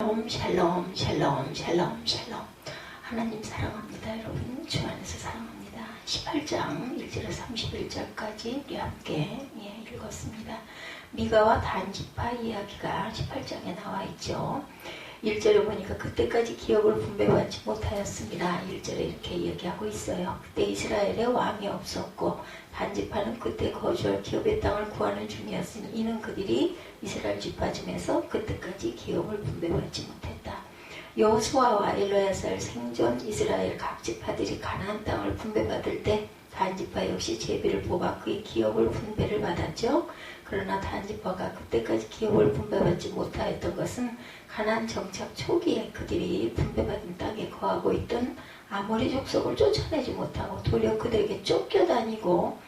샬롬 샬롬 샬롬 샬롬 샬롬. 하나님 사랑합니다. 여러분 주 안에서 사랑합니다. 18장 1절에서 31절까지 우리 함께 읽었습니다. 미가와 단지파 이야기가 18장에 나와 있죠. 1절에 보니까 그때까지 기업을 분배받지 못하였습니다. 1절에 이렇게 이야기하고 있어요. 그때 이스라엘에 왕이 없었고 단지파는 그때 거주할 기업의 땅을 구하는 중이었으니 이는 그들이 이스라엘 지파 중에서 그때까지 기업을 분배받지 못했다. 여호수아와 엘르야살 생존 이스라엘 각 지파들이 가나안 땅을 분배받을 때 단지파 역시 제비를 뽑아 그의 기업을 분배를 받았죠. 그러나 단지파가 그때까지 기업을 분배받지 못하였던 것은 가나안 정착 초기에 그들이 분배받은 땅에 거하고 있던 아모리 족속을 쫓아내지 못하고 도리어 그들에게 쫓겨다니고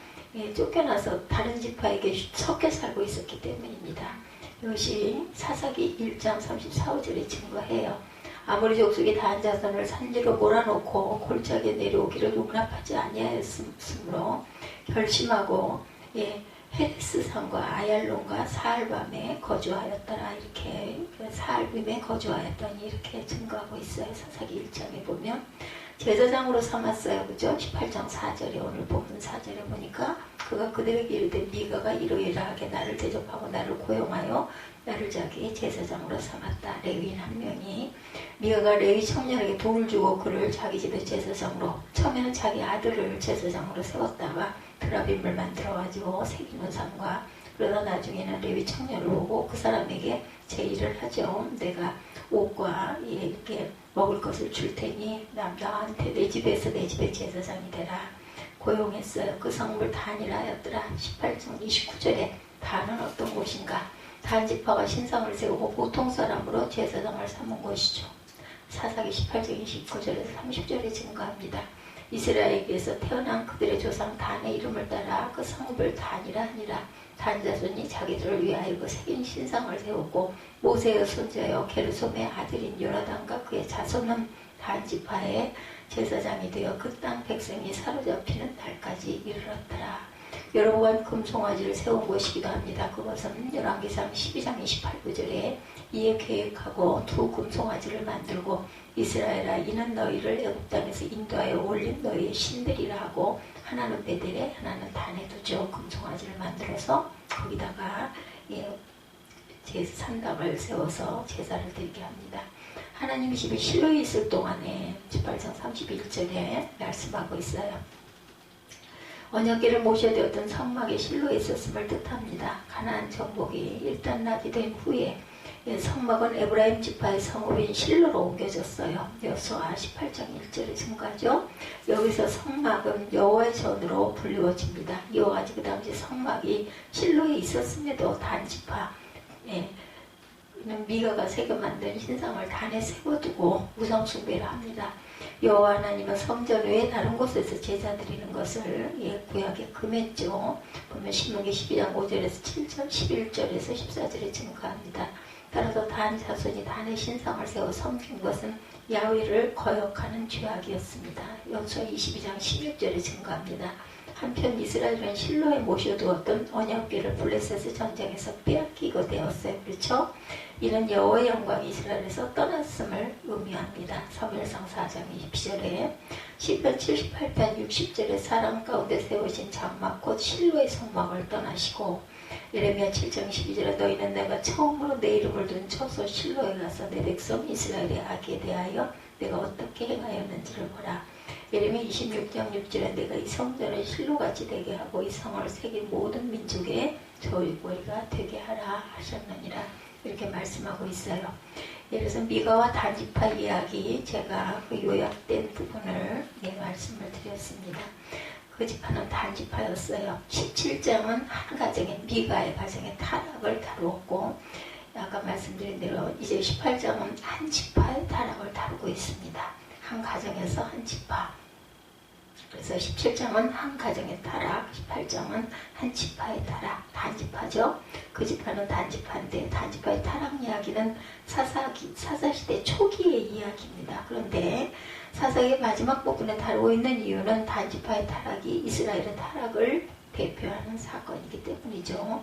쫓겨나서 다른 지파에게 섞여 살고 있었기 때문입니다. 이것이 사사기 1장 34절에 증거해요. 아모리 족속이 다한 자손을 산지로 몰아놓고 골짜기에 내려오기를 용납하지 아니하였으므로 결심하고 헤레스산과 아얄론과 사알밤에 거주하였더라. 이렇게 사알빔에 거주하였더니 이렇게 증거하고 있어요. 사사기 1장에 보면 제사장으로 삼았어요. 그죠? 18장 4절에 오늘 본문 4절에 보니까 그가 그들에게 이르되 미가가 이러이러하게 나를 대접하고 나를 고용하여 나를 자기의 제사장으로 삼았다. 레위인 한 명이 미가가 레위 청년에게 돈을 주고 그를 자기 집의 제사장으로 처음에는 자기 아들을 제사장으로 세웠다가 드라빔을 만들어가지고 새기는 삶과 그러다 나중에는 레위 청년을 보고 그 사람에게 제의를 하죠. 내가 옷과 이렇게 먹을 것을 줄 테니 나한테 내 집에서 내 집의 제사장이 되라. 고용했어요. 그 성읍을 단이라 하였더라. 18장 29절에 단은 어떤 곳인가? 단 지파가 신상을 세우고 보통 사람으로 제사장을 삼은 것이죠. 사사기 18장 29절에서 30절에 증거합니다. 이스라엘에게서 태어난 그들의 조상 단의 이름을 따라 그 성읍을 단이라 하니라. 단 자손이 자기들을 위하여 그 새긴 신상을 세우고 모세의 손자여 게르솜의 아들인 요나단과 그의 자손은 단 지파의 제사장이 되어 그 땅 백성이 사로잡히는 날까지 이르렀더라. 여러 번 금송아지를 세운 것이기도 합니다. 그것은 열왕기상 12장 28구절에 이에 계획하고 두 금송아지를 만들고 이스라엘아 이는 너희를 애굽 땅에서 인도하여 올린 너희의 신들이라 하고 하나는 베델에 하나는 단에 두죠. 금송아지를 만들어서 거기다가 산당을 세워서 제사를 드리게 합니다. 하나님 집이 실로에 있을 동안에 18장 31절에 말씀하고 있어요. 언약궤를 모셔야 되었던 성막이 실로에 있었음을 뜻합니다. 가나안 정복이 일단락이 된 후에 성막은 에브라임 지파의 성읍인 실로로 옮겨졌어요. 여호수아 18장 1절에 증거하죠. 여기서 성막은 여호와의 전으로 불리워집니다. 이와 같이 그 당시 성막이 실로에 있었음에도 단 지파 미가가 새겨 만든 신상을 단에 세워두고 우상 숭배를 합니다. 여호와 하나님은 성전 외에 다른 곳에서 제사 드리는 것을 구약에 금했죠. 보면 신명기 12장 5절에서 7절, 11절에서 14절에 증거합니다. 따라서 단 자손이 단의 신상을 세워 섬긴 것은 야훼를 거역하는 죄악이었습니다. 여호수아 22장 16절에 증거합니다. 한편 이스라엘은 실로에 모셔두었던 언약궤를 블레셋의 전쟁에서 빼앗기게 되었어요. 그렇죠? 이는 여호와의 영광이 이스라엘에서 떠났음을 의미합니다. 사무엘상 4장 20절에 시편 78편 60절에 사람 가운데 세우신 장막 곧 실로의 성막을 떠나시고 예레미야 7장 12절에 너희는 내가 처음으로 내 이름을 둔 처소 실로에 가서 내 백성 이스라엘의 악에 대하여 내가 어떻게 행하였는지를 보라. 예레미야 26장 6절에 내가 이 성전을 실로같이 되게 하고 이 성을 새긴 모든 민족의 저주거리가 되게 하라 하셨느니라. 이렇게 말씀하고 있어요. 그래서 미가와 단지파 이야기 제가 그 요약된 부분을 말씀을 드렸습니다. 그 지파는 단지파였어요. 17장은 한 가정의 미가의 가정의 타락을 다루었고 아까 말씀드린 대로 이제 18장은 한 지파의 타락을 다루고 있습니다. 한 가정에서 한 지파. 그래서 17장은 한 가정의 타락, 18장은 한 지파의 타락, 단지파죠. 그 지파는 단지파인데 단지파의 타락 이야기는 사사시대 초기의 이야기입니다. 그런데 사사기의 마지막 부분에 다루고 있는 이유는 단지파의 타락이 이스라엘의 타락을 대표하는 사건이기 때문이죠.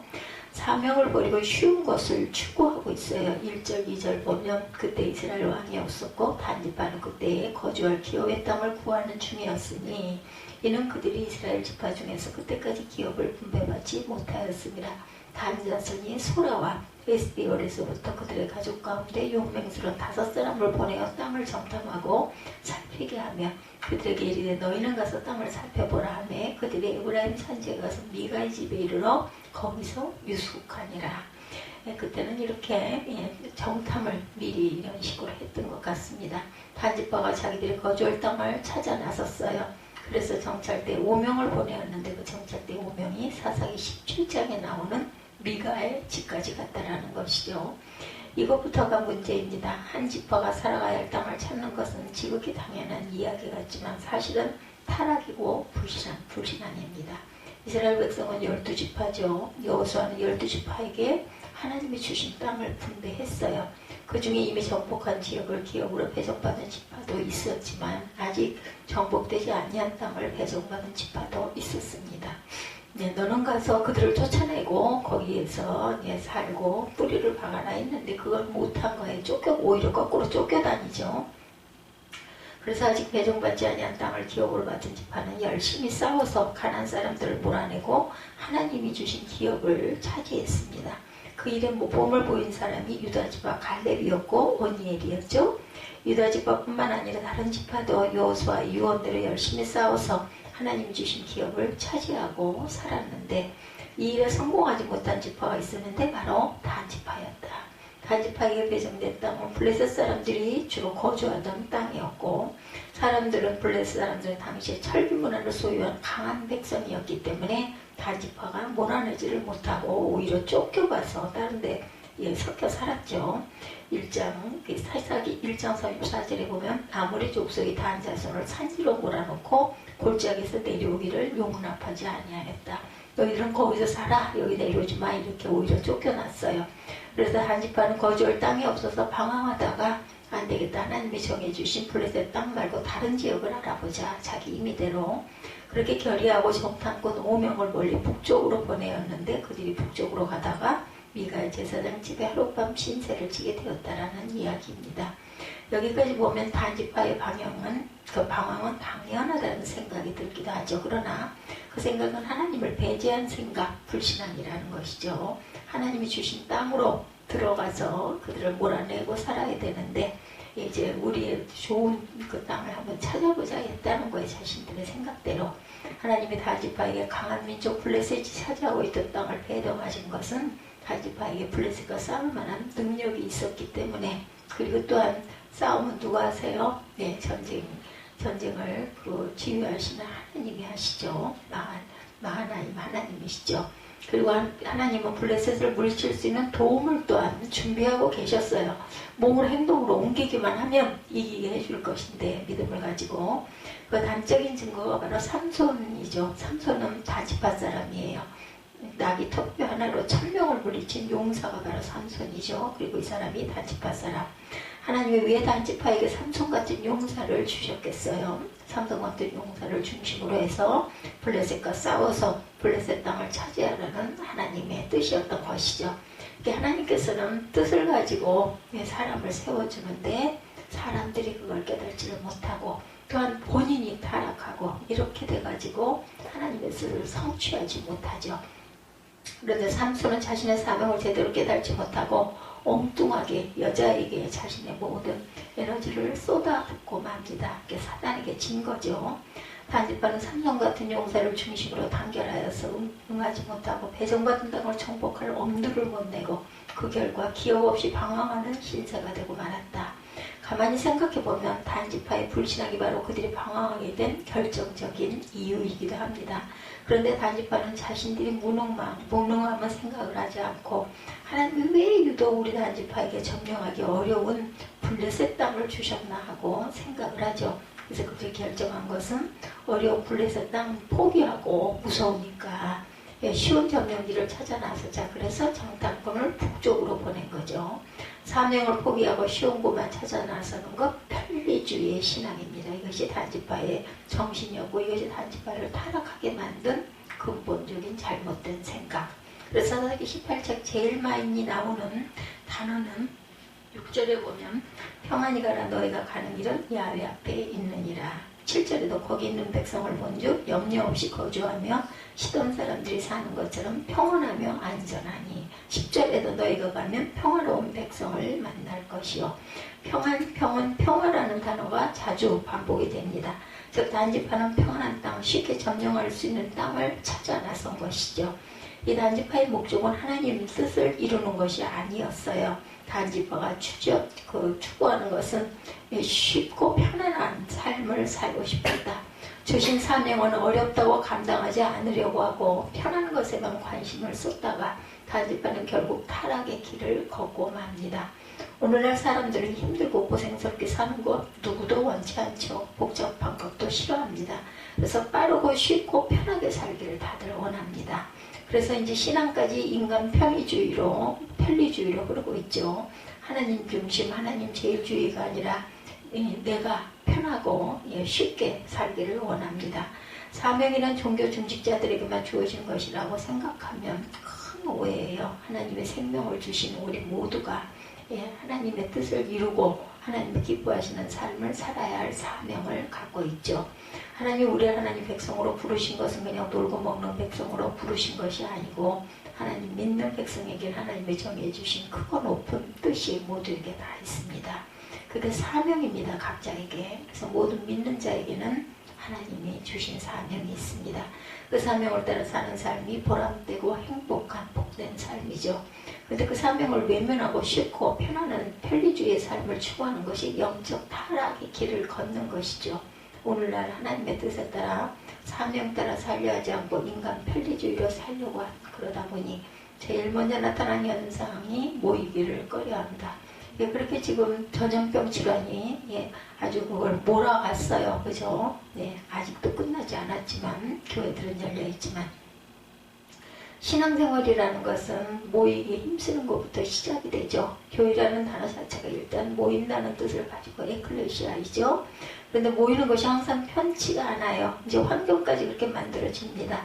사명을 버리고 쉬운 것을 추구하고 있어요. 1절, 2절 보면 그때 이스라엘 왕이 없었고 단지파는 그때에 거주할 기업의 땅을 구하는 중이었으니 이는 그들이 이스라엘 지파 중에서 그때까지 기업을 분배받지 못하였습니다. 단 자손이 소라와 에스비올에서부터 그들의 가족 가운데 용맹스러운 5사람을 보내어 땅을 정탐하고 살피게 하며 그들에게 이르되 너희는 가서 땅을 살펴보라 하며 그들이 에브라임 산지에 가서 미가의 집에 이르러 거기서 유숙하니라. 그때는 이렇게 정탐을 미리 이런 식으로 했던 것 같습니다. 단지파가 자기들이 거주할 땅을 찾아 나섰어요. 그래서 정찰대 5명을 보내었는데 그 정찰대 5명이 사사기 17장에 나오는 미가의 집까지 갔다라는 것이죠. 이것부터가 문제입니다. 한 지파가 살아가야 할 땅을 찾는 것은 지극히 당연한 이야기 같지만 사실은 타락이고 불신앙입니다. 이스라엘 백성은 12지파죠. 여호수아는 12지파에게 하나님이 주신 땅을 분배했어요. 그 중에 이미 정복한 지역을 기업으로 배정받은 지파도 있었지만 아직 정복되지 아니한 땅을 배정받은 지파도 있었습니다. 너는 가서 그들을 쫓아내고 거기에서 살고 뿌리를 박아라 했는데 그걸 못한 거예요. 오히려 거꾸로 쫓겨다니죠. 그래서 아직 배정받지 아니한 땅을 기업으로 받은 지파는 열심히 싸워서 가난안 사람들을 몰아내고 하나님이 주신 기업을 차지했습니다. 그 일에 모범을 보인 사람이 유다지파 갈렙이었고 오니엘이었죠. 유다지파뿐만 아니라 다른 지파도 여호수아 유언대로 열심히 싸워서 하나님 주신 기업을 차지하고 살았는데 이 일에 성공하지 못한 지파가 있었는데 바로 단지파였다. 단지파에게 배정된 땅은 블레셋 사람들이 주로 거주하던 땅이었고 사람들은 블레셋 사람들은 당시에 철기 문화를 소유한 강한 백성이었기 때문에 단지파가 몰아내지를 못하고 오히려 쫓겨가서 다른 데 섞여 살았죠. 1장, 사사기 1장 34절에 보면 아모리 족속이 단 자손을 산지로 몰아놓고 골짜기에서 내려오기를 용납하지 아니하였다. 너희들은 거기서 살아 여기 내려오지 마 이렇게 오히려 쫓겨났어요. 그래서 단지파는 거주할 땅이 없어서 방황하다가 안 되겠다. 하나님이 정해주신 블레셋 땅 말고 다른 지역을 알아보자. 자기 임의대로 그렇게 결의하고 정탐꾼 5명을 멀리 북쪽으로 보내었는데 그들이 북쪽으로 가다가 미가의 제사장 집에 하룻밤 신세를 지게 되었다라는 이야기입니다. 여기까지 보면 단지파의 방향은 당연하다는 생각이 들기도 하죠. 그러나 그 생각은 하나님을 배제한 생각, 불신앙이라는 것이죠. 하나님이 주신 땅으로 들어가서 그들을 몰아내고 살아야 되는데 이제 우리의 좋은 그 땅을 한번 찾아보자 했다는 거예요. 자신들의 생각대로. 하나님이 단지파에게 강한 민족 블레셋이 차지하고 있던 땅을 배정하신 것은 단지파에게 블레셋과 싸울 만한 능력이 있었기 때문에 그리고 또한 싸움은 누가 하세요? 네, 전쟁을 지휘하시는 하나님이 하시죠. 마하나임 하나님이시죠. 그리고 하나님은 블레셋을 물리칠 수 있는 도움을 또한 준비하고 계셨어요. 몸을 행동으로 옮기기만 하면 이기게 해줄 것인데 믿음을 가지고 그 단적인 증거가 바로 삼손이죠. 삼손은 단지파 사람이에요. 나귀 턱뼈 하나로 1000명을 물리친 용사가 바로 삼손이죠. 그리고 이 사람이 단지파 사람. 하나님이 왜 단지파에게 삼손 같은 용사를 주셨겠어요? 삼손 같은 용사를 중심으로 해서 블레셋과 싸워서 블레셋 땅을 차지하라는 하나님의 뜻이었던 것이죠. 하나님께서는 뜻을 가지고 사람을 세워주는데 사람들이 그걸 깨닫지를 못하고 또한 본인이 타락하고 이렇게 돼가지고 하나님의 뜻을 성취하지 못하죠. 그런데 삼손은 자신의 사명을 제대로 깨닫지 못하고 엉뚱하게 여자에게 자신의 모든 에너지를 쏟아붓고 맙니다. 사단에게 진 거죠. 단지파는 삼손 같은 용사를 중심으로 단결하여서 응하지 못하고 배정받은 땅을 정복할 엄두를 못 내고 그 결과 기업 없이 방황하는 신세가 되고 말았다. 가만히 생각해보면 단지파의 불신앙이 바로 그들이 방황하게 된 결정적인 이유이기도 합니다. 그런데 단지파는 자신들이 무능함은 생각을 하지 않고 하나님이 왜 유독 우리 단지파에게 점령하기 어려운 블레셋 땅을 주셨나 하고 생각을 하죠. 그래서 그들이 결정한 것은 어려운 블레셋 땅 포기하고 무서우니까 쉬운 점령지를 찾아 나서자. 그래서 정탐꾼을 북쪽으로 보낸 거죠. 사명을 포기하고 쉬운 곳만 찾아 나서는 것 편리주의의 신앙입니다. 이것이 단지파의 정신이었고 이것이 단지파를 타락하게 만든 근본적인 잘못된 생각. 그래서 사사기 18장 제일 많이 나오는 단어는 6절에 보면 평안히 가라 너희가 가는 길은 야훼 앞에 있느니라. 7절에도 거기 있는 백성을 본즉 염려 없이 거주하며 시돈 사람들이 사는 것처럼 평안하며 안전하니. 10절에도 너희가 가면 평화로운 백성을 만날 것이요. 평안, 평온, 평화라는 단어가 자주 반복이 됩니다. 즉 단지파는 평안한 땅, 쉽게 점령할 수 있는 땅을 찾아 나선 것이죠. 이 단지파의 목적은 하나님 뜻을 이루는 것이 아니었어요. 단지파가 추구하는 것은 쉽고 편안한 삶을 살고 싶었다. 주신 사명은 어렵다고 감당하지 않으려고 하고 편한 것에만 관심을 쏟다가 단지파는 결국 타락의 길을 걷고 맙니다. 오늘날 사람들은 힘들고 고생스럽게 사는 것 누구도 원치 않죠. 복잡한 것도 싫어합니다. 그래서 빠르고 쉽고 편하게 살기를 다들 원합니다. 그래서 이제 신앙까지 인간 편리주의로 흐르고 있죠. 하나님 중심, 하나님 제일주의가 아니라 내가 편하고 쉽게 살기를 원합니다. 사명이란 종교 중직자들에게만 주어진 것이라고 생각하면 큰 오해예요. 하나님의 생명을 주신 우리 모두가 하나님의 뜻을 이루고 하나님의 기뻐하시는 삶을 살아야 할 사명을 갖고 있죠. 하나님 우리 하나님 백성으로 부르신 것은 그냥 놀고 먹는 백성으로 부르신 것이 아니고 하나님 믿는 백성에게 하나님의 정해주신 크고 높은 뜻이 모두에게 다 있습니다. 그게 사명입니다. 각자에게. 그래서 모든 믿는 자에게는 하나님이 주신 사명이 있습니다. 그 사명을 따라 사는 삶이 보람되고 행복한 복된 삶이죠. 그런데 그 사명을 외면하고 쉽고 편안한 편리주의의 삶을 추구하는 것이 영적 타락의 길을 걷는 것이죠. 오늘날 하나님의 뜻에 따라 사명 따라 살려 하지 않고 인간 편리주의로 살려고 그러다 보니 제일 먼저 나타나는 현상이 모이기를 꺼려한다. 그렇게 지금 전염병 질환이 아주 그걸 몰아갔어요. 그죠? 아직도 끝나지 않았지만 교회들은 열려있지만 신앙생활이라는 것은 모이기 힘쓰는 것부터 시작이 되죠. 교회라는 단어 자체가 일단 모인다는 뜻을 가지고 에클레시아이죠. 그런데 모이는 것이 항상 편치가 않아요. 이제 환경까지 그렇게 만들어집니다.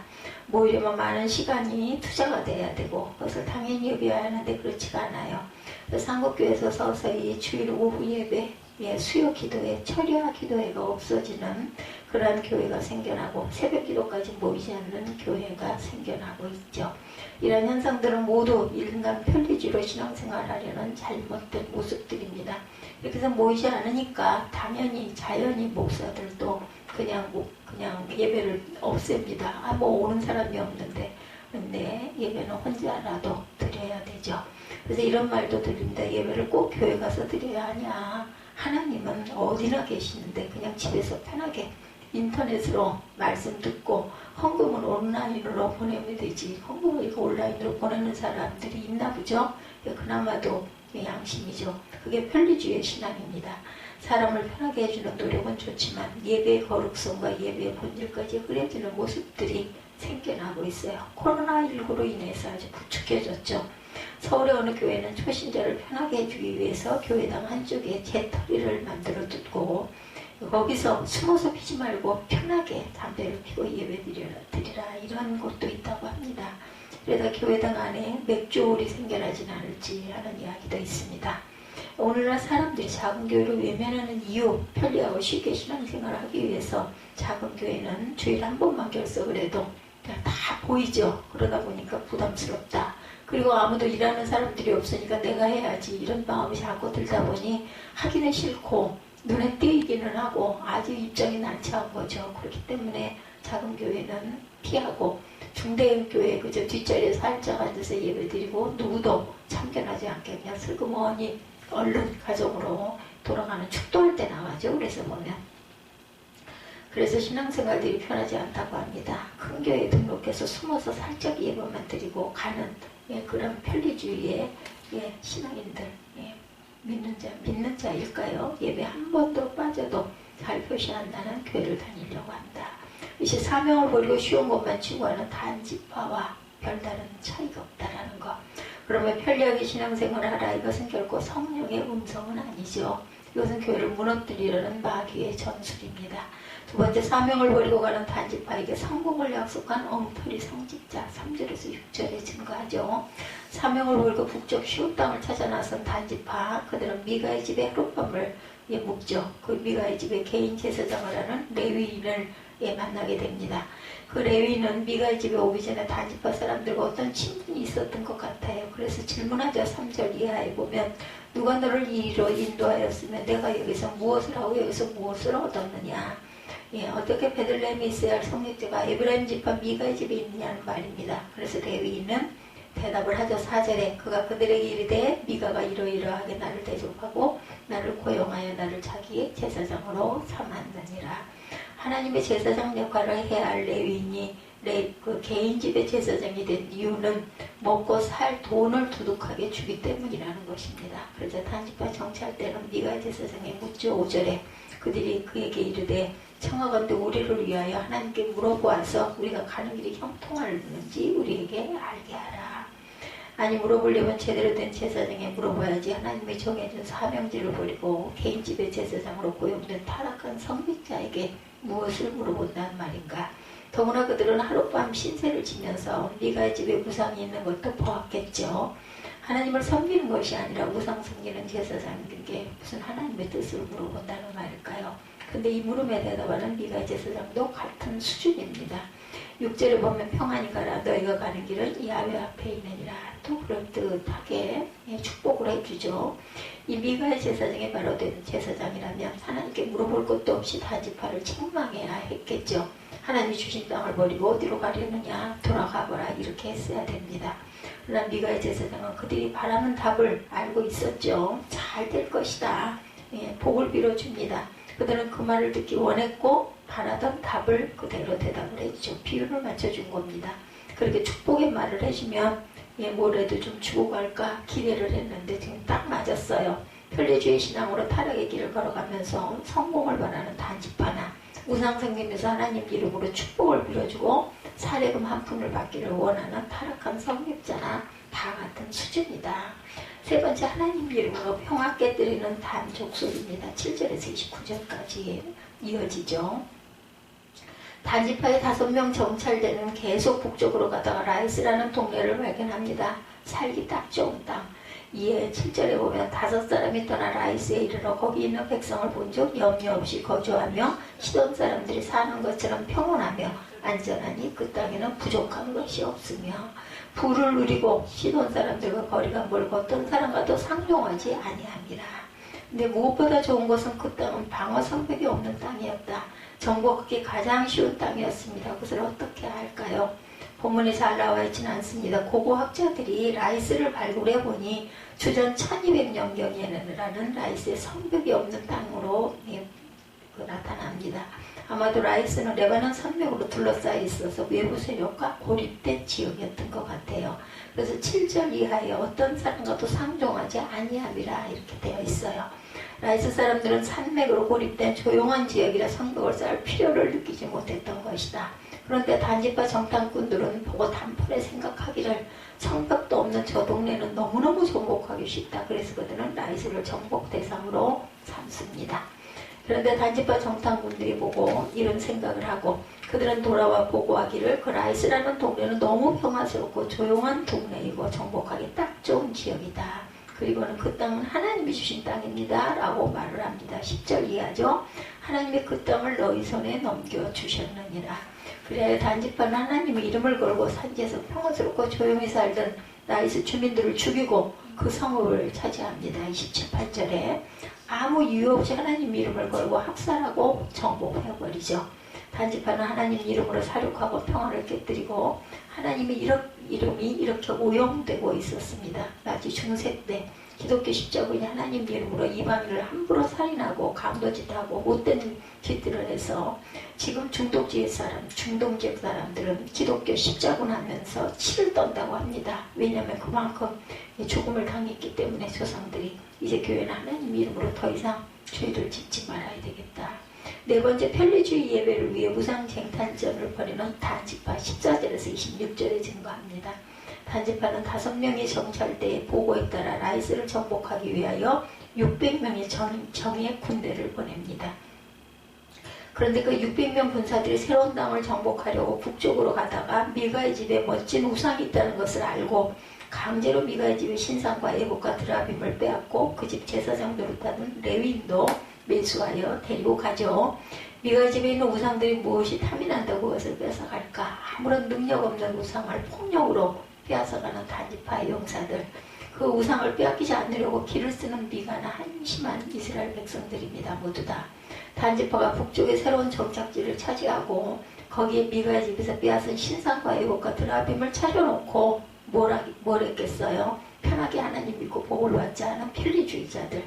모이려면 많은 시간이 투자가 돼야 되고 그것을 당연히 여겨야 하는데 그렇지가 않아요. 그래서 한국교회에서 서서히 주일 오후 예배, 수요 기도회, 철야 기도회가 없어지는 그러한 교회가 생겨나고 새벽 기도까지 모이지 않는 교회가 생겨나고 있죠. 이런 현상들은 모두 인간 편리주의로 신앙생활하려는 잘못된 모습들입니다. 이렇게 해서 모이지 않으니까 당연히 자연히 목사들도 그냥 예배를 없앱니다. 뭐 오는 사람이 없는데 근데 예배는 혼자라도 드려야 되죠. 그래서 이런 말도 들립니다. 예배를 꼭 교회 가서 드려야 하냐. 하나님은 어디나 계시는데 그냥 집에서 편하게 인터넷으로 말씀 듣고 헌금은 온라인으로 보내면 되지. 헌금을 이거 온라인으로 보내는 사람들이 있나 보죠. 그나마도 양심이죠. 그게 편리주의의 신앙입니다. 사람을 편하게 해주는 노력은 좋지만 예배의 거룩성과 예배의 본질까지 흐려지는 모습들이 생겨나고 있어요. 코로나19로 인해서 아주 부축해졌죠. 서울의 어느 교회는 초신자를 편하게 해주기 위해서 교회당 한쪽에 재터리를 만들어 두고 거기서 숨어서 피지 말고 편하게 담배를 피고 예배 드리라 이런 곳도 있다고 합니다. 그러다 교회당 안에 맥주홀이 생겨나진 않을지 하는 이야기도 있습니다. 오늘날 사람들이 작은 교회를 외면하는 이유, 편리하고 쉽게 신앙생활을 하기 위해서 작은 교회는 주일에 한 번만 결석을 해도 다 보이죠. 그러다 보니까 부담스럽다. 그리고 아무도 일하는 사람들이 없으니까 내가 해야지 이런 마음이 자꾸 들다 보니 하기는 싫고 눈에 띄기는 하고 아주 입장이 난처한 거죠. 그렇기 때문에 작은 교회는 피하고 중대형 교회 그저 뒷자리에 살짝 앉아서 예배드리고 누구도 참견하지 않게 그냥 슬그머니 얼른 가정으로 돌아가는 축도할 때 나가죠. 그래서 보면 그래서 신앙생활들이 편하지 않다고 합니다. 큰 교회에 등록해서 숨어서 살짝 예배만 드리고 가는 그런 편리주의의 신앙인들 믿는 자일까요? 예배 한 번도 빠져도 잘 표시 안 나는 교회를 다니려고 한다. 이제 사명을 버리고 쉬운 것만 추구하는 단지파와 별다른 차이가 없다라는 것. 그러면 편리하게 신앙생활을 하라 이것은 결코 성령의 음성은 아니죠. 이것은 교회를 무너뜨리려는 마귀의 전술입니다. 두 번째, 사명을 버리고 가는 단지파에게 성공을 약속한 엉터리 성직자. 3절에서 6절에 증거하죠. 사명을 버리고 북쪽 시온 땅을 찾아 나선 단지파, 그들은 미가의 집에 하룻밤을 묵죠. 그 미가의 집에 개인 제사장을 하는 레위인을 만나게 됩니다. 그 레위인은 미가의 집에 오기 전에 단지파 사람들과 어떤 친분이 있었던 것 같아요. 그래서 질문하죠. 3절 이하에 보면 누가 너를 이리로 인도하였으면 내가 여기서 무엇을 하고 여기서 무엇을 얻었느냐. 어떻게 베들레헴에 있어야 할 성직자가 에브라임 지파 미가의 집에 있느냐는 말입니다. 그래서 레위인은 대답을 하죠. 4절에 그가 그들에게 이르되 미가가 이러이러하게 나를 대접하고 나를 고용하여 나를 자기의 제사장으로 삼았느니라. 하나님의 제사장 역할을 해야 할 레위인이 그 개인 집의 제사장이 된 이유는 먹고 살 돈을 두둑하게 주기 때문이라는 것입니다. 그래서 단지파 정치할 때는 미가 제사장에 묻죠. 5절에 그들이 그에게 이르되 청하건대 우리를 위하여 하나님께 물어보아서 우리가 가는 길이 형통하는지 우리에게 알게 하라. 아니 물어보려면 제대로 된 제사장에 물어봐야지 하나님의 정해준 사명지를 버리고 개인 집의 제사장으로 고용된 타락한 성직자에게 무엇을 물어본다는 말인가. 더구나 그들은 하룻밤 신세를 지면서 미가의 집에 우상이 있는 것도 보았겠죠. 하나님을 섬기는 것이 아니라 우상 섬기는 제사장에게 무슨 하나님의 뜻을 물어본다는 말일까요? 근데 이 물음에 대답하는 미가의 제사장도 같은 수준입니다. 6절에 보면 평안히 가라 너희가 가는 길은 야훼 앞에 있느니라. 또 그럴듯하게 축복을 해주죠. 이 미가의 제사장이 바로 된 제사장이라면 하나님께 물어볼 것도 없이 단지파를 책망해야 했겠죠. 하나님이 주신 땅을 버리고 어디로 가려느냐 돌아가거라 이렇게 했어야 됩니다. 그러나 미가의 제사장은 그들이 바라는 답을 알고 있었죠. 잘 될 것이다. 복을 빌어줍니다. 그들은 그 말을 듣기 원했고 바라던 답을 그대로 대답을 해주죠. 비율을 맞춰준 겁니다. 그렇게 축복의 말을 해주면 뭐라도 좀 주고 갈까 기대를 했는데 지금 딱 맞았어요. 편리주의 신앙으로 타락의 길을 걸어가면서 성공을 바라는 단지파나 우상 섬기면서 하나님 이름으로 축복을 빌어주고 사례금 한 푼을 받기를 원하는 타락한 성직자나 다 같은 수준이다. 세 번째, 하나님 이름으로 평화 깨뜨리는 단족속입니다. 7절에서 29절까지 이어지죠. 단지파의 5명 정찰대는 계속 북쪽으로 가다가 라이스라는 동네를 발견합니다. 살기 딱 좋은 땅. 이에 7절에 보면 5사람이 떠나 라이스에 이르러 거기 있는 백성을 본즉 염려 없이 거주하며 시돈 사람들이 사는 것처럼 평온하며 안전하니 그 땅에는 부족한 것이 없으며 부를 누리고 시돈 사람들과 거리가 멀고 어떤 사람과도 상종하지 아니합니다. 근데 무엇보다 좋은 것은 그 땅은 방어 성벽이 없는 땅이었다. 정복하기 가장 쉬운 땅이었습니다. 그것을 어떻게 할까요? 본문에 잘 나와 있지는 않습니다. 고고학자들이 라이스를 발굴해 보니 주전 1200년경에는 라이스의 성벽이 없는 땅으로 나타납니다. 아마도 라이스는 레바논 산맥으로 둘러싸여 있어서 외부 세력과 고립된 지역이었던 것 같아요. 그래서 7절 이하에 어떤 사람과도 상종하지 아니함이라 이렇게 되어 있어요. 라이스 사람들은 산맥으로 고립된 조용한 지역이라 성벽을 쌓을 필요를 느끼지 못했던 것이다. 그런데 단지파 정탐꾼들은 보고 단번에 생각하기를 성벽도 없는 저 동네는 너무너무 정복하기 쉽다. 그래서 그들은 라이스를 정복 대상으로 삼습니다. 그런데 단지파 정탐꾼들이 보고 이런 생각을 하고 그들은 돌아와 보고하기를 그 라이스라는 동네는 너무 평화스럽고 조용한 동네이고 정복하기 딱 좋은 지역이다. 그리고는 그 땅은 하나님이 주신 땅입니다. 라고 말을 합니다. 10절 이하죠. 하나님이 그 땅을 너희 손에 넘겨주셨느니라. 그래 단지파는 하나님의 이름을 걸고 산지에서 평화스럽고 조용히 살던 라이스 주민들을 죽이고 그 성읍을 차지합니다. 27~28절에 아무 이유 없이 하나님 이름을 걸고 학살하고 정복해버리죠. 단지파는 하나님 이름으로 사륙하고 평화를 깨뜨리고 하나님의 이름이 이렇게 오용되고 있었습니다. 나지 중세 때 기독교 십자군이 하나님 이름으로 이방인을 함부로 살인하고 강도짓하고 못된 짓들을 해서 지금 중동지역 사람들은 기독교 십자군 하면서 치를 떤다고 합니다. 왜냐하면 그만큼 죽음을 당했기 때문에 조상들이 이제 교회는 하나님 이름으로 더 이상 죄를 짓지 말아야 되겠다. 네 번째, 편리주의 예배를 위해 무상쟁탄전을 벌이는 단지파 14절에서 26절에 증거합니다. 단지파는 5명의 정찰대의 보고에 따라 라이스를 정복하기 위하여 600명의 정예 군대를 보냅니다. 그런데 그 600명 군사들이 새로운 땅을 정복하려고 북쪽으로 가다가 미가의 집에 멋진 우상이 있다는 것을 알고 강제로 미가의 집의 신상과 애국과 드라빔을 빼앗고 그 집 제사장 노릇하던 레위인도 매수하여 데리고 가죠. 미가의 집에 있는 우상들이 무엇이 탐이 난다고 그것을 뺏어갈까? 아무런 능력 없는 우상을 폭력으로 빼앗아가는 단지파의 용사들. 그 우상을 빼앗기지 않으려고 길을 쓰는 미가나 한심한 이스라엘 백성들입니다. 모두 다. 단지파가 북쪽의 새로운 정착지를 차지하고 거기에 미가의 집에서 빼앗은 신상과 애국과 드라빔을 차려놓고 뭘 했겠어요? 편하게 하나님 믿고 복을 받지 않은 편리주의자들.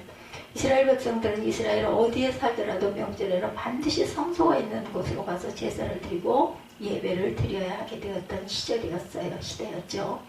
이스라엘 백성들은 이스라엘 어디에 살더라도 명절에는 반드시 성소가 있는 곳으로 가서 제사를 드리고 예배를 드려야 하게 되었던 시대였죠.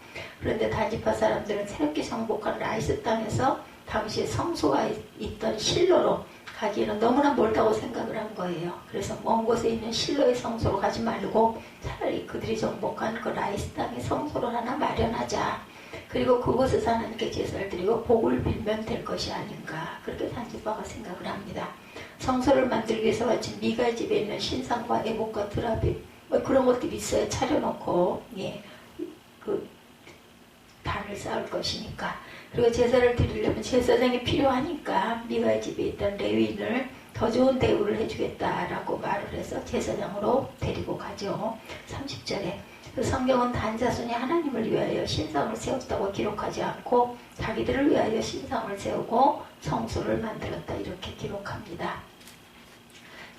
그런데 단지파 사람들은 새롭게 정복한 라이스 땅에서 당시에 성소가 있던 실로로 가기에는 너무나 멀다고 생각을 한 거예요. 그래서 먼 곳에 있는 실로의 성소로 가지 말고 차라리 그들이 정복한 그 라이스 땅의 성소를 하나 마련하자. 그리고 그곳에서 하나님께 제사를 드리고 복을 빌면 될 것이 아닌가. 그렇게 단지파가 생각을 합니다. 성소를 만들기 위해서 마침 미가 집에 있는 신상과 애복과 드라빔 그런 것들이 있어야 차려놓고 그 단을 쌓을 것이니까. 그리고 제사를 드리려면 제사장이 필요하니까 미가의 집에 있던 레위인을 더 좋은 대우를 해주겠다라고 말을 해서 제사장으로 데리고 가죠. 30절에 그 성경은 단 자손이 하나님을 위하여 신상을 세웠다고 기록하지 않고 자기들을 위하여 신상을 세우고 성소를 만들었다 이렇게 기록합니다.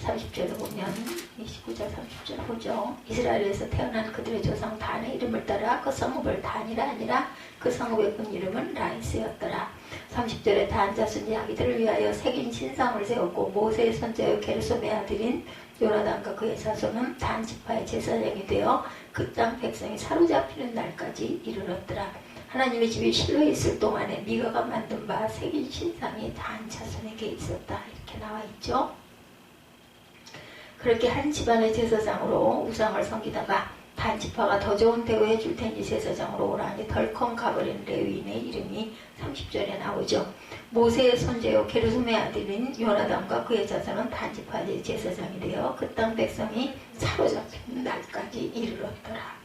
30절에 보면 29절 30절 보죠. 이스라엘에서 태어난 그들의 조상 단의 이름을 따라 그 성읍을 단이라 아니라 그 성읍의 본 이름은 라이스였더라. 30절에 단 자손이 자기들을 위하여 새긴 신상을 세웠고 모세의 선자여 게르솜의 아들인 요나단과 그의 자손은 단 지파의 제사장이 되어 그 땅 백성이 사로잡히는 날까지 이르렀더라. 하나님의 집이 실로에 있을 동안에 미가가 만든 바 새긴 신상이 단 자손에게 있었다. 이렇게 나와 있죠. 그렇게 한 집안의 제사장으로 우상을 섬기다가 단지파가 더 좋은 대우해 줄 테니 제사장으로 오라니 덜컹 가버린 레위인의 이름이 30절에 나오죠. 모세의 손자요 게르솜의 아들인 요나단과 그의 자손은 단지파의 제사장이 되어 그 땅 백성이 사로잡힌 날까지 이르렀더라.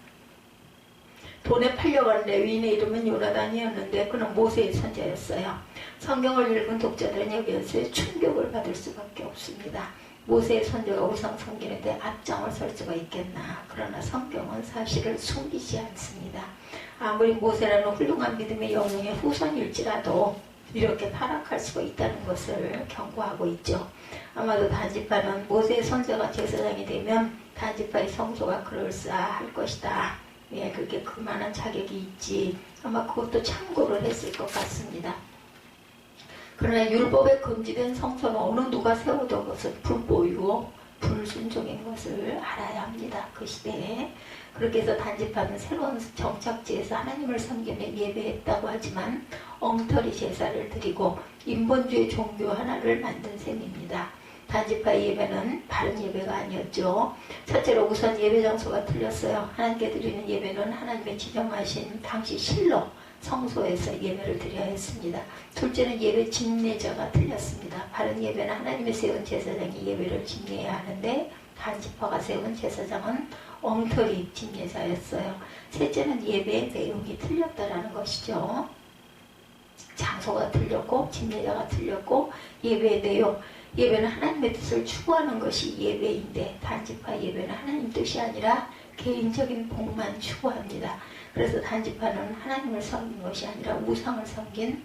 돈에 팔려간 레위인의 이름은 요나단이었는데 그는 모세의 손자였어요. 성경을 읽은 독자들은 여기에서 충격을 받을 수밖에 없습니다. 모세의 손자가 우상 섬기는데 앞장을 설 수가 있겠나. 그러나 성경은 사실을 숨기지 않습니다. 아무리 모세라는 훌륭한 믿음의 영웅의 후손일지라도 이렇게 타락할 수가 있다는 것을 경고하고 있죠. 아마도 단지파는 모세의 손자가 제사장이 되면 단지파의 성소가 그럴싸할 것이다. 그렇게 그만한 자격이 있지. 아마 그것도 참고를 했을 것 같습니다. 그러나 율법에 금지된 성소는 어느 누가 세워도 그것은 불법이고 불순종인 것을 알아야 합니다. 그 시대에. 그렇게 해서 단지파는 새로운 정착지에서 하나님을 섬기며 예배했다고 하지만 엉터리 제사를 드리고 인본주의 종교 하나를 만든 셈입니다. 단지파의 예배는 바른 예배가 아니었죠. 첫째로 우선 예배 장소가 틀렸어요. 하나님께 드리는 예배는 하나님의 지정하신 당시 실로 성소에서 예배를 드려야 했습니다. 둘째는 예배 집례자가 틀렸습니다. 바른 예배는 하나님이 세운 제사장이 예배를 집례해야 하는데 단지파가 세운 제사장은 엉터리 집례자였어요. 셋째는 예배의 내용이 틀렸다라는 것이죠. 장소가 틀렸고 집례자가 틀렸고 예배의 내용, 예배는 하나님의 뜻을 추구하는 것이 예배인데 단지파 예배는 하나님 뜻이 아니라 개인적인 복만 추구합니다. 그래서 단지파는 하나님을 섬긴 것이 아니라 우상을 섬긴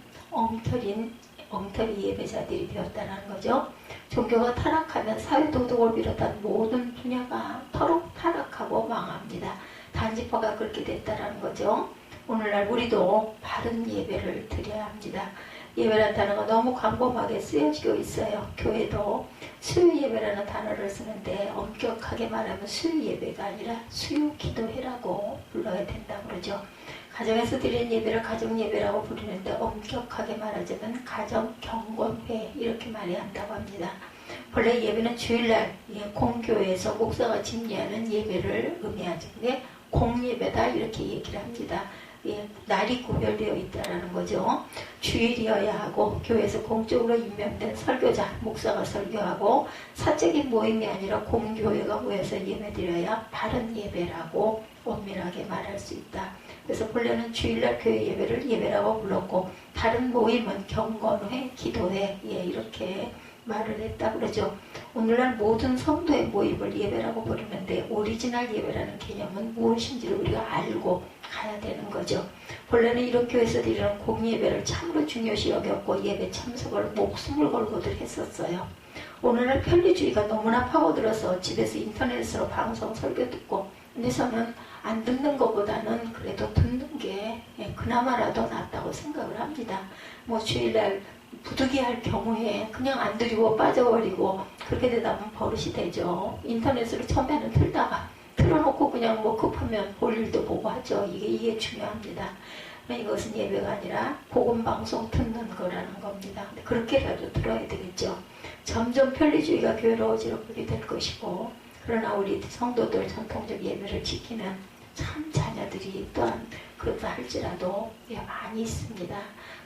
엉터리 예배자들이 되었다는 거죠. 종교가 타락하면 사회도덕을 비롯한 모든 분야가 터록 타락하고 망합니다. 단지파가 그렇게 됐다는 거죠. 오늘날 우리도 바른 예배를 드려야 합니다. 예배라는 단어가 너무 광범하게 쓰여지고 있어요. 교회도 수요 예배라는 단어를 쓰는데 엄격하게 말하면 수요 예배가 아니라 수요 기도회라고 불러야 된다고 그러죠. 가정에서 드리는 예배를 가정 예배라고 부르는데 엄격하게 말하자면 가정 경건회 이렇게 말해야 한다고 합니다. 본래 예배는 주일날 공교회에서 목사가 집례하는 예배를 의미하는데 공예배다 이렇게 얘기를 합니다. 날이 구별되어 있다는 거죠. 주일이어야 하고 교회에서 공적으로 임명된 설교자, 목사가 설교하고 사적인 모임이 아니라 공교회가 모여서 예배드려야 바른 예배라고 엄밀하게 말할 수 있다. 그래서 본래는 주일날 교회 예배를 예배라고 불렀고 다른 모임은 경건회, 기도회 이렇게 말을 했다 그러죠. 오늘날 모든 성도의 모임을 예배라고 부르는데 오리지널 예배라는 개념은 무엇인지를 우리가 알고 가야 되는 거죠. 본래는 이런 교회에서 드리는 공예배를 참으로 중요시 여겼고 예배 참석을 목숨을 걸고들 했었어요. 오늘날 편리주의가 너무나 파고들어서 집에서 인터넷으로 방송 설교 듣고, 근데 저는 안 듣는 것보다는 그래도 듣는 게 그나마라도 낫다고 생각을 합니다. 뭐 주일날 부득이할 경우에 그냥 안 드리고 빠져버리고 그렇게 되다 보면 버릇이 되죠. 인터넷으로 처음에는 틀다가 틀어놓고 그냥 뭐 급하면 볼 일도 보고 하죠. 이게 중요합니다. 이것은 예배가 아니라 복음방송 듣는 거라는 겁니다. 그렇게라도 들어야 되겠죠. 점점 편리주의가 괴로워지게 될 것이고, 그러나 우리 성도들 전통적 예배를 지키는 참 자녀들이 또한 그렇다 할지라도 많이 있습니다.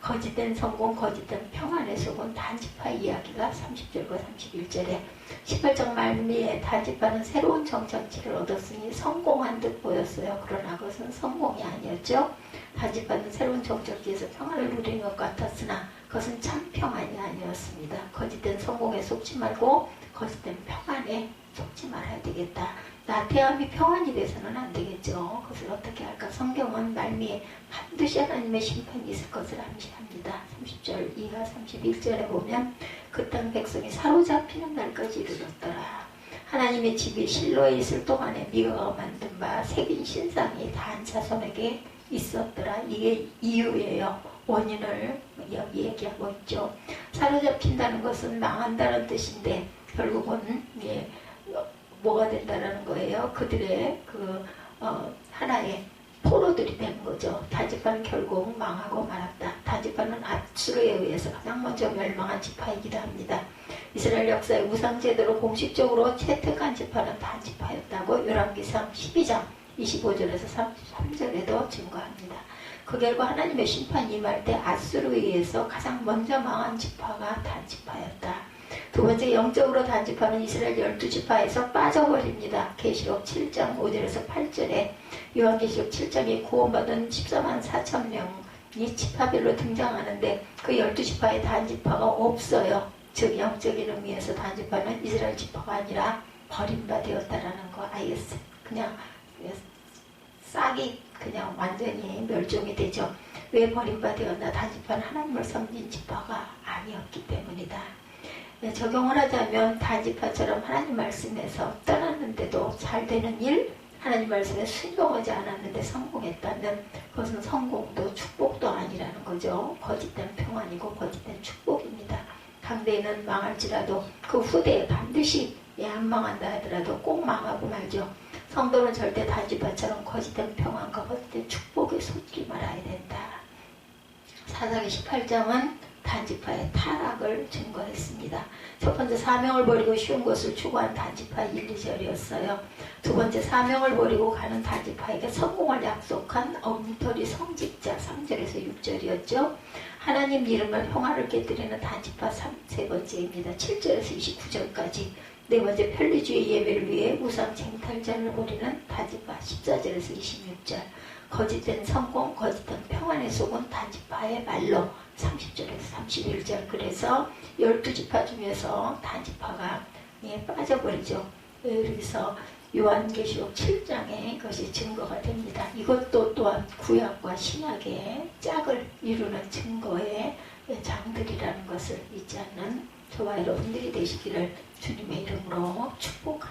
거짓된 성공, 거짓된 평안의 속은 단지파 이야기가 30절과 31절에 18장 말미에 단지파는 새로운 정착지를 얻었으니 성공한 듯 보였어요. 그러나 그것은 성공이 아니었죠. 단지파는 새로운 정착지에서 평안을 누리는 것 같았으나 그것은 참 평안이 아니었습니다. 거짓된 성공에 속지 말고 거짓된 평안에 속지 말아야 되겠다. 나태함이 평안이 돼서는 안 되겠죠. 그것을 어떻게 할까? 성경은 말미에 반드시 하나님의 심판이 있을 것을 암시합니다. 30절 이하 31절에 보면 그 땅 백성이 사로잡히는 날까지 이르렀더라. 하나님의 집이 실로에 있을 동안에 미가가 만든 바 새긴 신상이 단 자손에게 있었더라. 이게 이유예요. 원인을 여기 얘기하고 있죠. 사로잡힌다는 것은 망한다는 뜻인데 결국은 뭐가 된다는 거예요. 그들의 하나의 포로들이 되는 거죠. 단지파는 결국 망하고 말았다. 단지파는 아수르에 의해서 가장 먼저 멸망한 지파이기도 합니다. 이스라엘 역사의 우상제도로 공식적으로 채택한 지파는 단지파였다고 열왕기상 12장 25절에서 33절에도 증거합니다. 그 결과 하나님의 심판이 임할 때 아수르에 의해서 가장 먼저 망한 지파가 단지파였다. 두 번째 영적으로 단지파는 이스라엘 12지파에서 빠져버립니다. 계시록 7장 5절에서 8절에 요한계시록 7장에 구원받은 14만 4천 명이 지파별로 등장하는데 그 12지파에 단지파가 없어요. 즉 영적인 의미에서 단지파는 이스라엘 지파가 아니라 버림받았다라는 거. 아예 그냥 싹이 그냥 완전히 멸종이 되죠. 왜 버림받았나? 단지파는 하나님을 섬긴 지파가 아니었기 때문이다. 적용을 하자면 단지파처럼 하나님 말씀에서 떠났는데도 잘 되는 일, 하나님 말씀에 순종하지 않았는데 성공했다면 그것은 성공도 축복도 아니라는 거죠. 거짓된 평안이고 거짓된 축복입니다. 당대에는 망할지라도 그 후대에 반드시 안 망한다 하더라도 꼭 망하고 말죠. 성도는 절대 단지파처럼 거짓된 평안과 거짓된 축복에 속지 말아야 된다. 사사기 18장은 단지파의 타락을 증거했습니다. 첫 번째 사명을 버리고 쉬운 것을 추구한 단지파 1, 2절이었어요. 두 번째 사명을 버리고 가는 단지파에게 성공을 약속한 엉터리 성직자 3절에서 6절이었죠. 하나님 이름을 평화를 깨뜨리는 단지파 세 번째입니다. 7절에서 29절까지. 네 번째 편리주의 예배를 위해 우상 쟁탈전을 벌이는 단지파 14절에서 26절. 거짓된 성공, 거짓된 평안에 속은 단지파의 말로 30절에서 31절. 그래서 12지파 중에서 단지파가 빠져버리죠. 여기서 요한계시록 7장에 그것이 증거가 됩니다. 이것도 또한 구약과 신약의 짝을 이루는 증거의 장들이라는 것을 잊지 않는 저와 여러분들이 되시기를 주님의 이름으로 축복합니다.